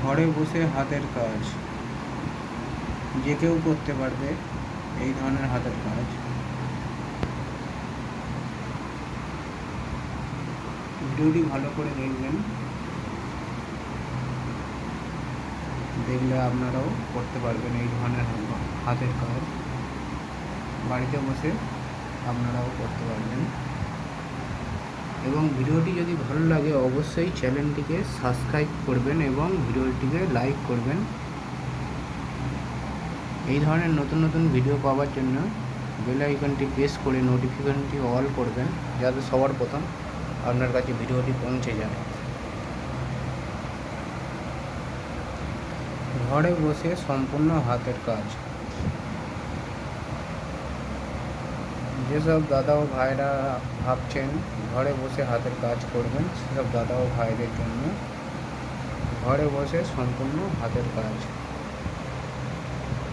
ঘরে বসে হাতের কাজ যে কেউ করতে পারবে এই ধরনের হাতের কাজ। ভিডিওটি ভালো করে দেখবেন, দেখলে আপনারাও করতে পারবেন এই ধরনের হাতের কাজ। বাড়িতে বসে আপনারাও করতে পারবেন। এবং ভিডিওটি যদি ভালো লাগে অবশ্যই চ্যানেলটিকে সাবস্ক্রাইব করবেন এবং ভিডিওটিকে লাইক করবেন। এই ধরনের নতুন নতুন ভিডিও পাওয়ার জন্য বেল আইকনটি প্রেস করে নোটিফিকেশনটি অল করবেন, যাতে সবার প্রথম আপনার কাছে ভিডিওটি পৌঁছে যায়। ঘরে বসে সম্পূর্ণ হাতের কাজ। যেসব দাদা ও ভাইরা ভাবছেন ঘরে বসে হাতের কাজ করবেন, সেসব দাদা ও ভাইদের জন্য ঘরে বসে সম্পূর্ণ হাতের কাজ।